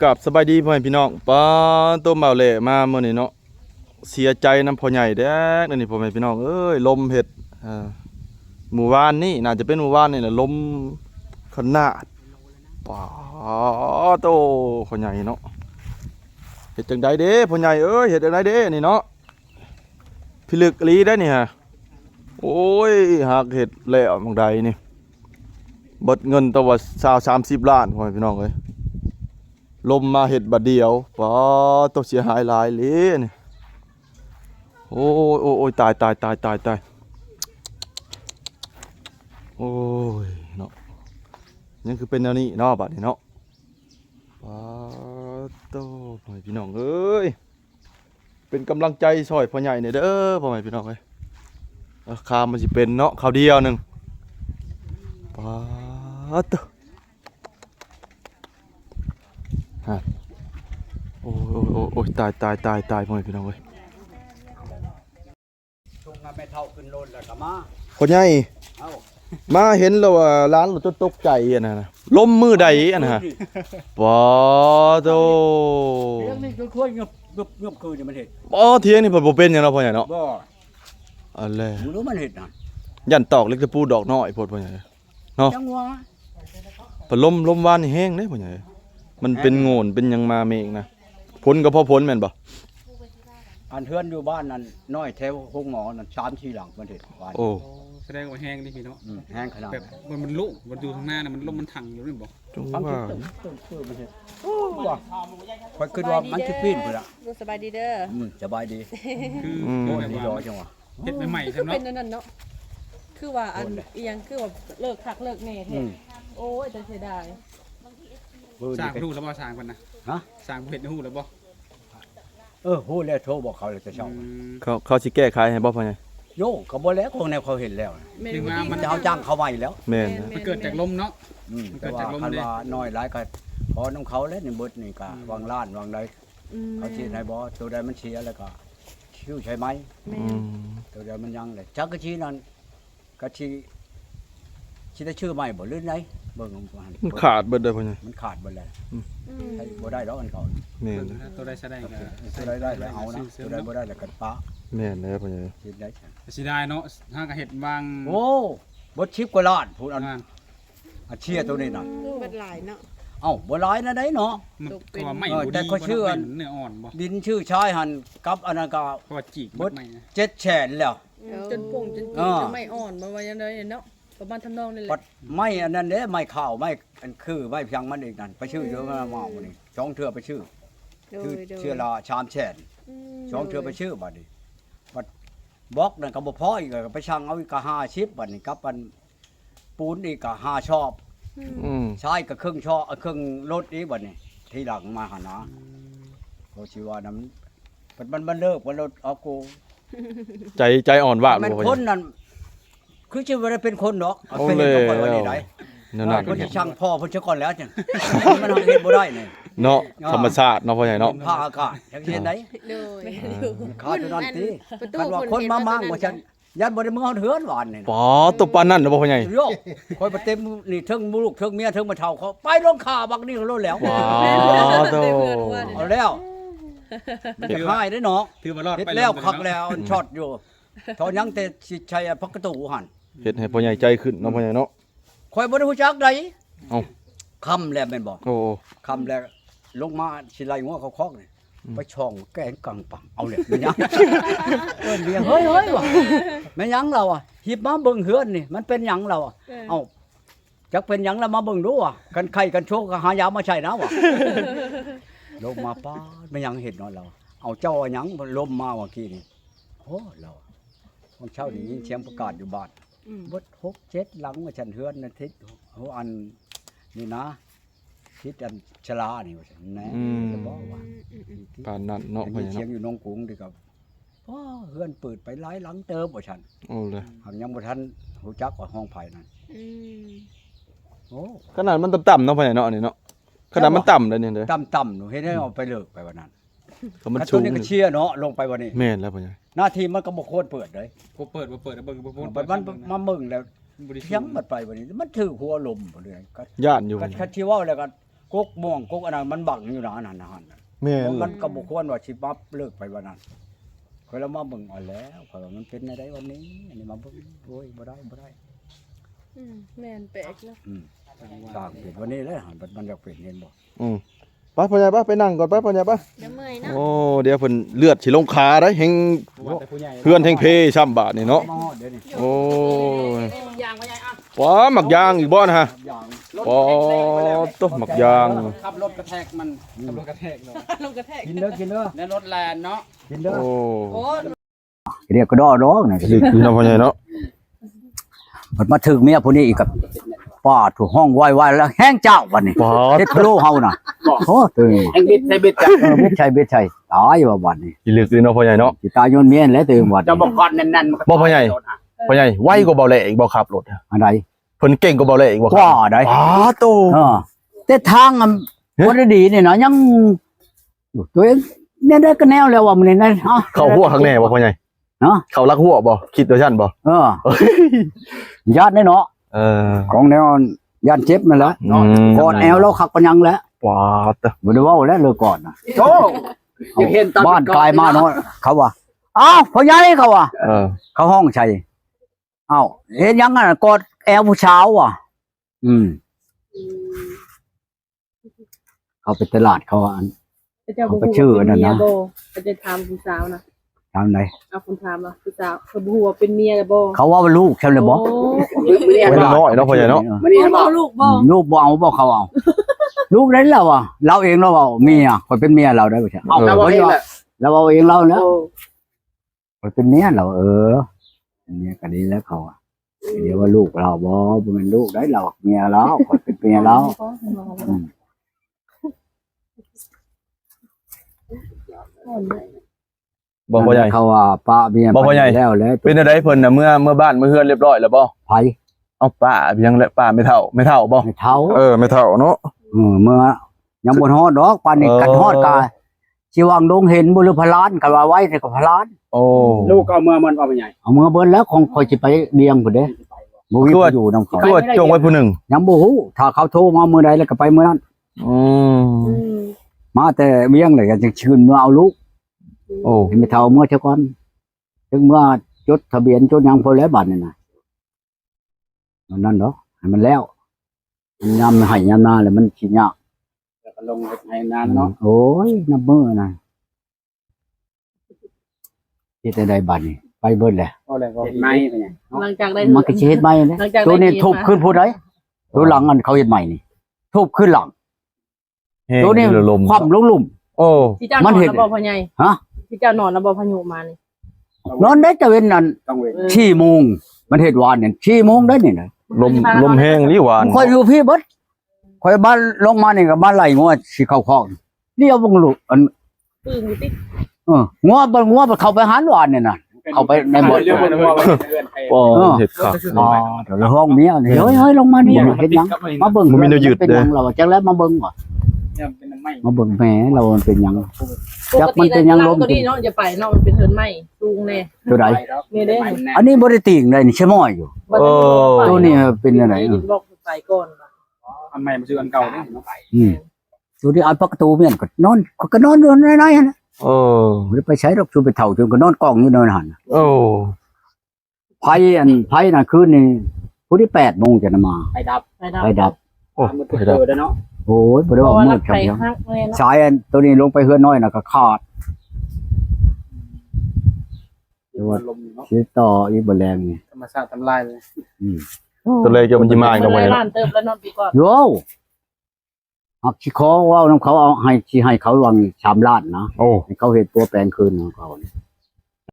กับสบายดีพ่อแม่พี่น้องป้าต้มเบาเล่มาเมื่อนี้เนาะเสียใจน้ำพ่อใหญ่แดกนี่พ่อแม่พี่น้องเอ้ยลมเห็ดหมู่บ้านนี่น่าจะเป็นหมู่บ้านนี่แหละลมขนาดป้าโตพ่อใหญ่เนาะเห็ดจังใดเด้พ่อใหญ่เอ้ยเห็ดจังใดเด้นี่เนาะพิลึกลีได้นี่ฮะโอ้ยหักเห็ดแล้วบางใดนี่เบิดเงินตัว30 ล้านพ่อแม่พี่น้องเอ้ยลมมาเห็ดบาดเดียวป้าต้องเสียหายหลายเลยนี่โอ้ยตายโอ้ยเนาะยังคือเป็นแนวนี้เนาะบัดนี้เนาะป้าโตพ่อแม่พี่น้องเอ้ยเป็นกำลังใจซอยพ่อใหญ่เนี่ยเด้อพ่อแม่พี่น้องเอ้ยข่าวมันสิเป็นเนาะข่าวเดียวหนึ่งป้าโตฮะโอ้ยตายพ่อแม่พี่น้องเอ้ยช่วงนั้นไม่เท่าขึ้นรถแล้วก็มา พ่อใหญ่ เอ้า มาเห็นแล้วว่าร้านเราจะตกใจอ่ะนะล้มมือใดอ่ะนะป้าโต เรื่องนี้ก็ค่อยเงียบคืนมันเห็ด เที่ยงนี่เพิ่นบ่เป็นหยังเนาะพ่อใหญ่เนาะ บ่ อะไร มึงรู้มันเห็ดน่ะ ยันตอกเล็กตะปูดอกน้อยโพดพ่อใหญ่เนาะ จังหวะ เพิ่นล้มวานนี่แห้งเด้พ่อใหญ่มันเป็นโงนเป็นหยังมาเมงนะผลก็พอผลแม่นบ่ อันเทือนอยู่บ้านนั่นน้อยแถวห้องหมอนั่น3-4หลังมันเห็ดบ้าน โอ้ แสดงว่าแห้งนี่พี่เนาะ แห้งขนาด แบบมันลุกมันอยู่ข้างหน้าน่ะมันลมมันถังอยู่นี่บ่ จง ฟัง ว่า ตึ้งมันเห็ดโอ้ว่ะค่อยคิดว่ามันสิปีนพุ่นล่ะ สบายดีเด้อ สบายดี คือ โอ้ แบบ ดี ว่า รอจังหวะ เฮ็ดใหม่ๆ คือ ใช่เนาะ เป็นนั่นเนาะคือว่าอันเอียงคือว่าเลิกคักเลิกแน่แท้โอ้ยแต่เสียดาย สร้างรูปแล้วบ่สร้างเพิ่นน่ะ ฮะ สร้างเฮ็ดรูปแล้วบ่ ฮู้แล้วโทรบอกเขาเลยจะเช่า เขาสิแก้ไขให้บ่พ่อใหญ่ โยก็บ่แล้วของแนวเขาเห็นแล้ว แม่ นึงมามัน จะเอาจ้างเขาใหม่แล้ว แม่นนะ มันเกิดจากลมเนาะ แต่ว่าคันว่าน้อยหลายก็พอน้ำเขาแล้วนี่เบิดนี่ก็วางล้านวางใดเขาสิให้บ่ตัวใดมันเสียแล้วก็ชื่อใช่ไหม แม่ อืม ตัวใดมันยังเลยจักกะชีนั้นกะชีได้ชื่อใหม่บ่หรือไดเบิ่งมัน มันขาดเบิดเด้อพ่อใหญ่ มันขาดเบิดแล้วใช้บ่ได้ดอกอันเขา แม่นนะ ตัวใดแสดงก็ ตัวใดได้แล้วเอานะตัวใดบ่ได้แล้วก็ปะ แม่นแล้วพ่อใหญ่ สิได้ สิได้เนาะถ้าก็เฮ็ดบาง โอ้บ่ชิบกว่าล้านพูดอันอาเชียตัวนี้น่ะ เป็นหลายเนาะ เอ้าบ่หลายนะได้เนาะ มันก็ว่าไม่ แต่ ดี เขาเชื่อ เนื้ออ่อนบ่ ดินชื่อชายหันกับอันนั้นก็ เพราะว่าจีก บ่ ใหม่นะ 700,000แล้ว จนป่งจนจีจะไม่อ่อนมาว่ายังไงเนาะประมาณทำนองนี่แห ปั ละ ดไม่อันนั้นเด้ไม่ข้าวไม่อันคือไม่เพียงมันอีกนั่นไปชื่อเยอะมาเมาบ่นี่สองเทื่อไปชื่อคือเชื่อละชามแช่นสองเทื่อไปชื่อบัดนี้บัดบล็อกนั่นก็บ่พออีกก็ไปชั่งเอาอีกก็50บัดนี้กับอันปูนอีกก็5ชอบ อืม ชายก็ครึ่งชอบครึ่งรถอีกบัดนี้ทีหลังมาหานะเขาสิว่านั้นมันเลิกมันรถเอากู ใจอ่อนว่าบ มัน บ่พ่อ ค ให น ญ่ นั่นคือสิบ่ได้เป็นคนดอกเอา โอ้ ไปเห็นกับคนวันนี้ แล้ว ได้ นั่นน่ะ คนที่ช่างพ่อเพิ่นเชื่อก่อนแล้วจัง มันทำเฮ็ดบ่ได้นี่ เนาะธรรมชาติเนาะพ่อใหญ่เนาะ ผ้าอากาศจังเฮ็ดได้ โดย ข้าวตัวนั้นติ ประตู คันว่าคนมามั่งว่าฉันยันบ่ได้มึงเอาเหือนหวานนี่ ป๋อตัวปานนั้นเนาะพ่อใหญ่ โยกคอยบ่เต็มนี่เทิงลูกเทิงเมียเทิงมาเฒ่าเขาไปลงขาบักนี่ก็รู้แล้ว ว้าโต เอาแล้วมันจะหายได้เนาะ ถือว่ารอด เฮ็ด ไป แล้วคักแล้วอันช็อตอยู่ทอยังแต่สิใช้พักกระตูหั่น เฮ็ดให้พ่อใหญ่ใจขึ้นเนาะพ่อใหญ่เนาะ คอยบ่ได้ฮู้จักใด เอ้า ค่ำแล้วแม่นบ่ โอ้ คำแรกลงมาสิไล่งัวเขาคอกนี่ไปช่องแกงกังปังเอาเลยแม่ยังเอิ้นเรียงเฮ้ยว่ะแม่ยังเราอ่ะหิบมาเบิ่งเฮือนนี่มันเป็นหยังเราอ่ะเอ้าจักเป็นหยังแล้วมาเบิ่งดูอ่ะกันไข่กันโชกก็หายามาใช้นะว่ะลงมาป้าดแม่ยังเห็นเนาะเราเอาเจ้าหยังลมมาเมื่อกี้นี่โอ้เราของเช้านี่ยินเสียงประกาศอยู่บ้านบด6-7หลังมาฉันเฮือนนะทิศโหอันนี่นะทิศอันชลานี่ว่าฉันแน่จะบอกว่า ปานนั้นเนาะพ่อ มี ใหญ่ เสีย เนาะ งอยู่น้องกรุงดีกับว้าเฮือนเปิดไปหลายหลังเติมว่าฉัน โอ้เลย หากยังบ่ทันหูจักว่าห้องไผ่นั่นโอ้ ขนาดมันต่ำๆเนาะพ่อใหญ่เนาะอันนี้เนาะขนาดมันต่ำเลยเนี่ยเด้อ ต่ำๆหนูเฮ็ดให้เอาไปเลิกไปวันนั้น ก็มัน แต่ สู ตัว ง นี้ก็เชียร์เนาะลงไปวันนี้ แม่นแล้วพ่อใหญ่ หน้าที่มันก็บ่ควรเปิดเลย บ่เปิดบ่เปิดเบิ่งบ่พูด ไปมันมามึงแล้ว บ่ได้ เพียงบัดไปวันนี้มันถือหัวลมบ่เลยก็ ย่านอยู่ ก็คัดที่ว่าแล้วก็ กกม่วงกกอันนั้นมันบังอยู่นะนั่นนะหั่น แม่น มันก็บ่ควรว่าสิปั๊บเลิกไปวันนั้นข่อยละมาเบิ่งเอาแล้วข่อยว่ามันเป็นได้วันนี้อันนี้มาเบิ่งโอ้ยบ่ได้ แม่นแปลกเนาะ สร้างเป็นวันนี้เลยหั่นมันอยากเป็นเห็นบ่ อืมไปพ่อใหญ่ไปนั่งก่อนไปพ่อใหญ่ไป เดี๋ยวเมื่อยเนาะ โอ้เดี๋ยวเพิ่นเลือดสิลงขาได้เฮง ว่าแต่ผู้ใหญ่ เฮือนแฮงเพช่ำบาดนี่เนาะ มาฮอดเดี๋ยวนี้ โอ้ย ยางผู้ใหญ่อ่ะ ว้าหมักยางอีกบ่นะฮะ อย่าง อ๋อตหมักยาง ขับรถกระแทกมันขับรถกระแทกเลย ลงกระแทก กินเด้อ ในรถแลนเนาะ กินเด้อ โอ้ โอ้ เรียกก็ดอร้องนี่ ลึกอยู่เนาะพ่อใหญ่เนาะ มันมาถึงเมียผู้นี้อีกกับป้าถูกห้องไว้แล้วแห้งเจ้าวันนี้ ป๊าด เฮ็ดโลเฮาน่ะโอ้ตื่น แองบิดใส่บิดจ้ะ เบ็ดชัยตายว่าวันนี้ อีลึกอยู่เนาะพ่อใหญ่เนาะ สิตายย้อนเมียนแล้วตื่นวัน จะบอกก่อนแน่นๆ บ่พ่อใหญ่ พ่อใหญ่ไวกว่าเบาแหล่อีกบ่ขับรถ อะไร เพิ่นเก่งกว่าเบาแหล่อีกบ่ กว่าได้ อ๋อโต แต่ทางบ่ได้ดีนี่นะยังตัวเองเนี่ยได้ก็แนวแล้วว่ามื้อนี้นะ เข้าหัวข้างแน่บ่พ่อใหญ่ เนาะ เข้าลักหัวบ่คิดว่าซั่นบ่ ญาติได้เนาะ เออ ของแนวญาติเจ็บนั่นแหละ อืม ก่อนแอวเราคักปัญญังแล้ว ว้าต บ่ได้เว้าแล้วเลยก่อนน่ะ โธ่ยังเห็นตอน บ้านกลายมาเนาะเขาว่าอ้าวพ่อใหญ่เขาว่า เออ เขาห้องชัยอ้าวเห็นยังอ่ะกอดแอวผู้เช้าอ่ะ เขาไปตลาดเขาว่าอัน เจ้าบ่ เขาชื่ออันนั้นนะ ก็จะถามผู้สาวนะ ทางไหน เอาคนถามว่าผู้สาวคนหัวเป็นเมียแล้วบ่ เขาว่าลูกใช่เลยบ่ เวลาน้อยเนาะพ่อใหญ่เนาะ มันนี่ บ่ บอก ลูกบ่ ลูกบ่เอาบ่เขาเอา ลูกนั้นเราอ่ะเราเองเราเอาเมียคนเป็นเมียเราได้บ่ใช่ เอาแต่ว่าเองแหละ เราเอาเองเราเนาะ โอ้ คนเป็นเมียเราเป็นเมียก็ดีแล้วเขาอ่ะเดี๋ยวว่าลูกเราบ่เป็นลูกได้เราเมียเราคนเป็นเมียเรา บ่พ่อใหญ่ เขาว่าป้าเมีย บ่พ่อใหญ่ แล้ว เป็นจังไดเพิ่นน่ะเมื่อบ้านเมื่อเฮือนเรียบร้อยแล้วบ่ ไผ เอาป้าเพียงและป้าไม่เท่าบ่ ไม่เท่า ไม่เท่าเนาะ เมื่อยังบนฮอดดอกปานนี้กันฮอดกาชีวังดงเห็นบุรุพลานกันว่าไว้ในกับพลาน โอ้ ลูกก็เอาเมื่อมันเอาไปใหญ่ เอามือเบิ้นแล้วคงคอยสิไปเดียงพุ่นเด้บ่มีผู้อยู่นำเขา คือว่าจงไว้ผู้หนึ่ง ยังบ่ฮู้ถ้าเขาโทรมามื้อใดแล้วก็ไปมื้อนั้น อืม มาแต่เวียงเลยก็จะชื่นเมื่อเอาลูก โอ้ ไม่เท่าเมื่อเท่าก่อนถึงเมื่อจดทะเบียนจดหยังพอแล้วบัดนี่น่ะนั่นดอกให้มันแล้วยามให้ยามนาแล้วมันสิยาก แล้วก็ลงให้นานเนาะ โอ้ยนับมือน่ะเฮ็ดได้บัดนี้ไปเบิดแหละ เอาเลยก็ไหมเป็นไง หลังจากได้ มันก็สิเฮ็ดใหม่นะ หลังจากได้ ตัวนี้ ดี ทุบ มา ขึ้นผู้ใดตัวหลังอันเขาเฮ็ดใหม่นี่ทุบขึ้นหลัง ตัวนี้ ลม ความลงหลุม โอ้ ที่เจ้านอนแล้วบ่พ่อใหญ่ ฮะ ที่เจ้านอนแล้วบ่พายุมานี่ นอนได้ตะเวนนั่น ต้องเว้น 4โมงมันเฮ็ดวานนี่4โมงได้นี่นะ ลมแห้งนี่หวาน ข่อยอยู่พี่เบิดข่อยบ้านลงมานี่ก็บ้านไหลงัวสิเข้าคอกเลี้ยวเบิ่งลูกอัน ปึ้งอยู่ติ งัวบ่เข้าไปหารวานนี่น่ะ เข้าไปในบ่อน เรื่องบนหัวเดือนไทย โอ้เห็ดขาด อ๋อเดี๋ยวห้องเมียนี่เฮ้ยลงมานี่เฮ็ดหยังมาเบิ่ง มันมีแนวยืด เป็น เด้ หยังเราจังแล้วมาเบิ่งบ่ เนี่ยเป็นน้ำไหม มาเบิ่งแหมเรามันเป็นหยัง ป จั ก กมัน ติ เป็นยังลม ตัวนี้เนาะอย่าไปเนาะมันเป็นเทินไหม้สูงแน่ ตัวใด นี่เด้ อันนี้บ่ได้ติ่งเลยนี่ใช่ม้อยอยู่ บ่ได้บอก ตัวนี้เป็นจังได บอกไปก่อน อันใหม่มันซื้ออันเก่าเนี่ยเนาะ ตัวที่อันประตูเมียนก็นอนอยู่ในๆน่ะ โอ้ บ่ได้ไปใช้ดอกชูไปเฒ่าจนก็นอนกองอยู่ในหั่น โอ้ ไผน่ะคืนนี้ผู้ที่8โมงจะมา ไปดับ ไปดับ โอ้ มัน ไป เจ ดับ อได้เนาะ โอ้ยบ่ได้ เพ ว่า ราะว่า มื รั ด ก จั ไป งยัง ฮักแน่เนาะ สายอันตัวนี้ลงไปเฮือนน้อยน่ะก็ขาด ลมเนาะ สิต่ออีกบ่แรงนี่ ธรรมชาติทำลายเลย ตัวเลยเกี่ยวมันจะมาอีก แล้ แล้ว วไว้ ร้านเติมแล้วนอนปีก่อน โยหักสิขอว่านำเขาเอาให้สิให้เขาวาง3ล้านนะ โอ้ ให้เขาเฮ็ดตัวแปลงคืนของเขานี่